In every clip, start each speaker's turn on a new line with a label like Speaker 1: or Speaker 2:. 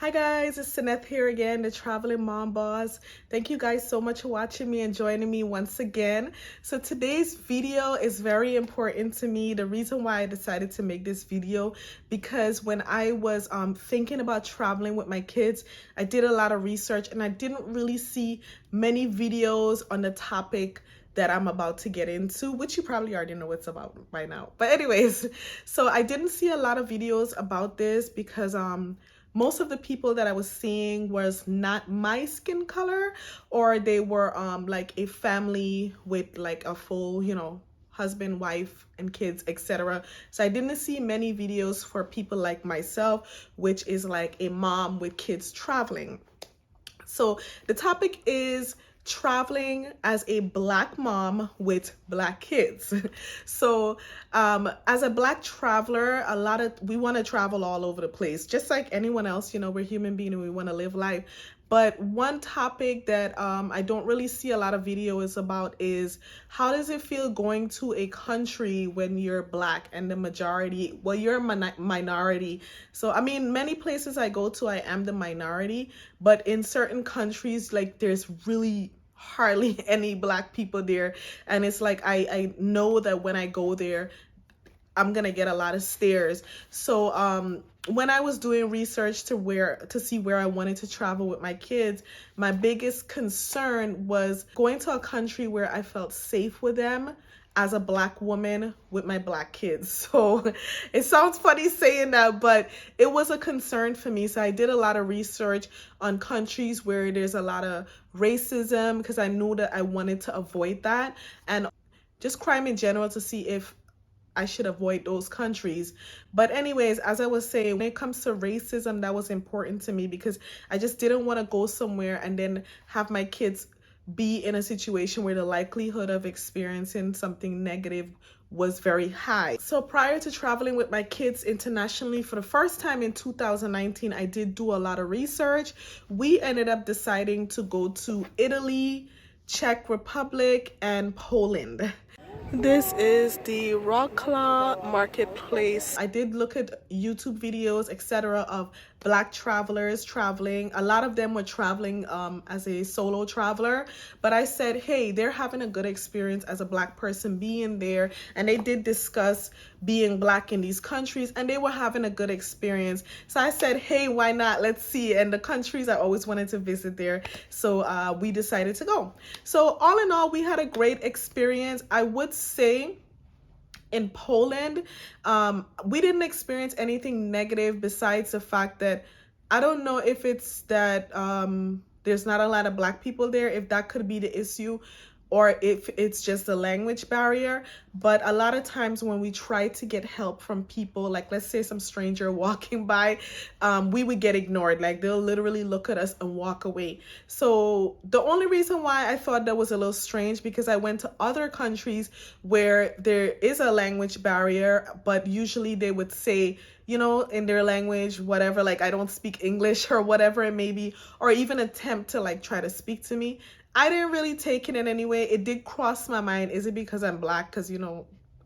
Speaker 1: Hi guys, it's Saneth here again, the Traveling Mom Boss. Thank you guys so much for watching me and joining me once again. So today's video is very important to me. The reason why I decided to make this video, because when I was thinking about traveling with my kids, I did a lot of research and I didn't really see many videos on the topic that I'm about to get into, which you probably already know what's about by now. But anyways, so I didn't see a lot of videos about this because most of the people that I was seeing was not my skin color, or they were like a family with like a full, husband, wife, and kids, etc. So I didn't see many videos for people like myself, which is like a mom with kids traveling. So the topic is traveling as a Black mom with Black kids. So as a Black traveler, we want to travel all over the place, just like anyone else. We're human beings and we want to live life. But one topic that I don't really see a lot of videos about is how does it feel going to a country when you're Black and the majority, well, you're a minority. So, I mean, many places I go to, I am the minority, but in certain countries, like there's really hardly any Black people there. And it's like, I know that when I go there, I'm gonna get a lot of stares. So when I was doing research to see where I wanted to travel with my kids, my biggest concern was going to a country where I felt safe with them as a Black woman with my Black kids. So it sounds funny saying that, but it was a concern for me. So I did a lot of research on countries where there's a lot of racism, because I knew that I wanted to avoid that, and just crime in general, to see if I should avoid those countries. But anyways, as I was saying, when it comes to racism, that was important to me because I just didn't want to go somewhere and then have my kids be in a situation where the likelihood of experiencing something negative was very high. So prior to traveling with my kids internationally for the first time in 2019, I did do a lot of research. We ended up deciding to go to Italy, Czech Republic, and Poland. This is the Wrocław marketplace. I did look at YouTube videos, etc., of Black travelers traveling. A lot of them were traveling as a solo traveler, but I said, hey, they're having a good experience as a Black person being there, and they did discuss being Black in these countries, and they were having a good experience. So I said, hey, why not? Let's see. And the countries I always wanted to visit there, so we decided to go. So all in all, we had a great experience. I would say in Poland, we didn't experience anything negative besides the fact that I don't know if it's that there's not a lot of Black people there, if that could be the issue, or if it's just a language barrier. But a lot of times when we try to get help from people, like let's say some stranger walking by, we would get ignored. Like they'll literally look at us and walk away. So the only reason why I thought that was a little strange, because I went to other countries where there is a language barrier, but usually they would say, in their language, whatever, like I don't speak English or whatever it may be, or even attempt to like try to speak to me. I didn't really take it in any way. It did cross my mind. Is it because I'm Black? Because,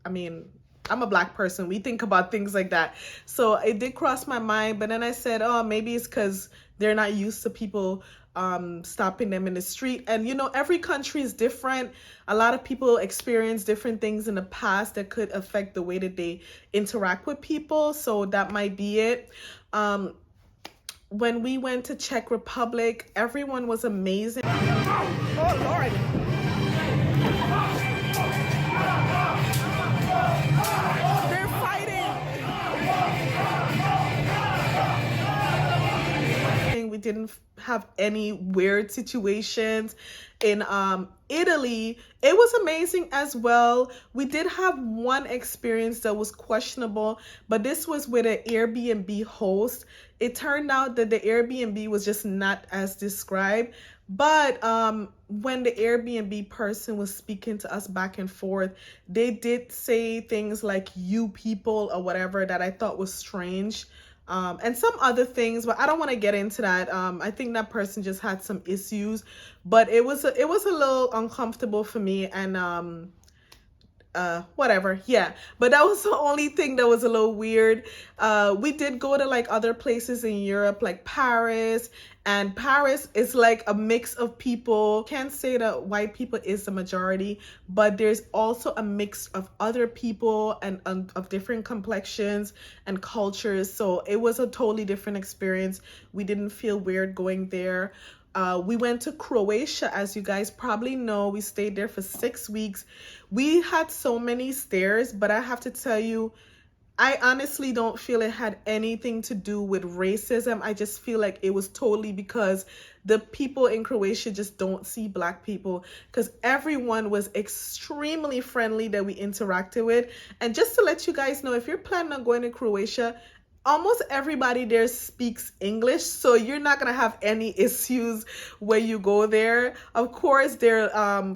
Speaker 1: I mean, I'm a Black person. We think about things like that. So it did cross my mind. But then I said, oh, maybe it's because they're not used to people stopping them in the street. And, every country is different. A lot of people experience different things in the past that could affect the way that they interact with people. So that might be it. When we went to Czech Republic, everyone was amazing. Oh, Lord. They're fighting. We didn't have any weird situations. In Italy, it was amazing as well. We did have one experience that was questionable, but this was with an Airbnb host. It turned out that the Airbnb was just not as described. But when the Airbnb person was speaking to us back and forth, they did say things like "you people" or whatever that I thought was strange. And some other things, but I don't want to get into that. I think that person just had some issues, but it was a little uncomfortable for me. And whatever. Yeah, but that was the only thing that was a little weird. We did go to like other places in Europe, like Paris, and Paris is like a mix of people. Can't say that white people is the majority, but there's also a mix of other people and of different complexions and cultures. So it was a totally different experience. We didn't feel weird going there. We went to Croatia, as you guys probably know. We stayed there for 6 weeks. We had so many stairs, but I have to tell you, I honestly don't feel it had anything to do with racism. I just feel like it was totally because the people in Croatia just don't see black people, because everyone was extremely friendly that we interacted with. And just to let you guys know, if you're planning on going to Croatia, almost everybody there speaks English, so you're not gonna have any issues when you go there. Of course, their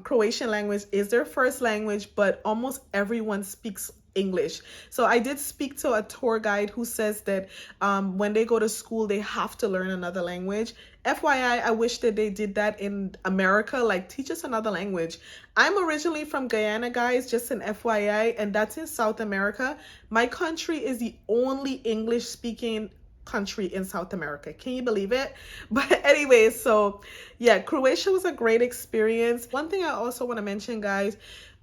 Speaker 1: Croatian language is their first language, but almost everyone speaks English. So I did speak to a tour guide who says that when they go to school, they have to learn another language. FYI, I wish that they did that in America, like teach us another language. I'm originally from Guyana, guys, just an FYI, and that's in South America. My country is the only English speaking country in South America. Can you believe it? But anyway, so yeah, Croatia was a great experience. One thing I also want to mention, guys,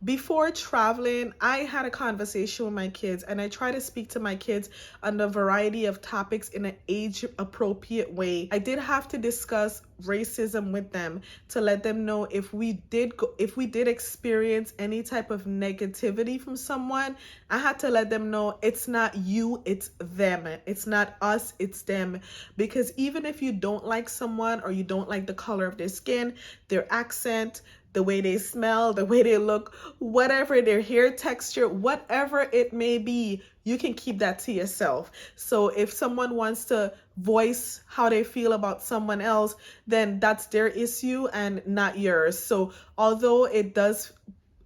Speaker 1: before traveling, I had a conversation with my kids, and I try to speak to my kids on a variety of topics in an age appropriate way. I did have to discuss racism with them to let them know if we did experience any type of negativity from someone, I had to let them know it's not you, it's them. It's not us, it's them. Because even if you don't like someone, or you don't like the color of their skin, their accent, the way they smell, the way they look, whatever, their hair texture, whatever it may be, you can keep that to yourself. So if someone wants to voice how they feel about someone else, then that's their issue and not yours. So although it does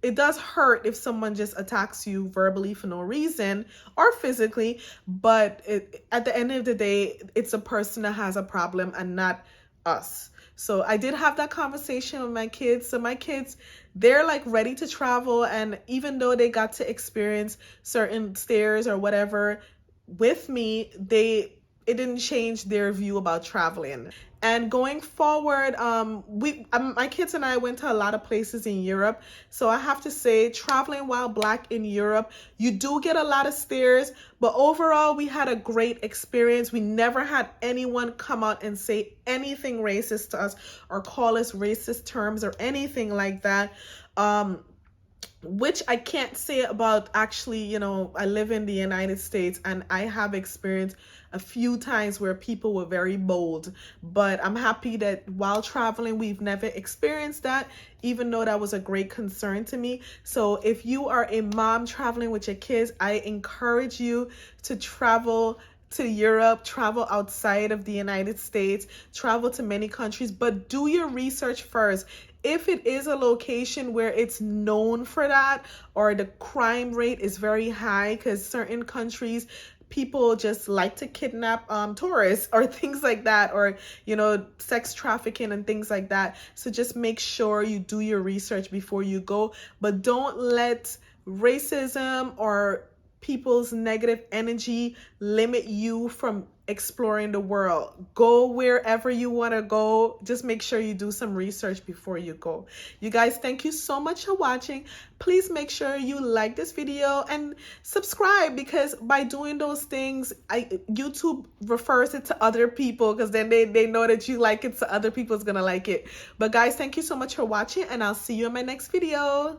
Speaker 1: hurt if someone just attacks you verbally for no reason or physically, but at the end of the day, it's a person that has a problem and not us. So I did have that conversation with my kids. So my kids, they're like ready to travel. And even though they got to experience certain stares or whatever with me, it didn't change their view about traveling. And going forward, my kids and I went to a lot of places in Europe. So I have to say, traveling while Black in Europe, you do get a lot of stares, but overall, we had a great experience. We never had anyone come out and say anything racist to us or call us racist terms or anything like that. Which I can't say about, actually, you know, I live in the United States and I have experienced a few times where people were very bold, but I'm happy that while traveling, we've never experienced that, even though that was a great concern to me. So if you are a mom traveling with your kids, I encourage you to travel to Europe, travel outside of the United States, travel to many countries, but do your research first. If it is a location where it's known for that, or the crime rate is very high, because certain countries, people just like to kidnap tourists or things like that, or, you know, sex trafficking and things like that. So just make sure you do your research before you go, but don't let racism or people's negative energy limit you from exploring the world. Go wherever you want to go. Just make sure you do some research before you go. You guys, thank you so much for watching. Please make sure you like this video and subscribe, because by doing those things, YouTube refers it to other people, because then they know that you like it, so other people's gonna like it. But guys, thank you so much for watching, and I'll see you in my next video.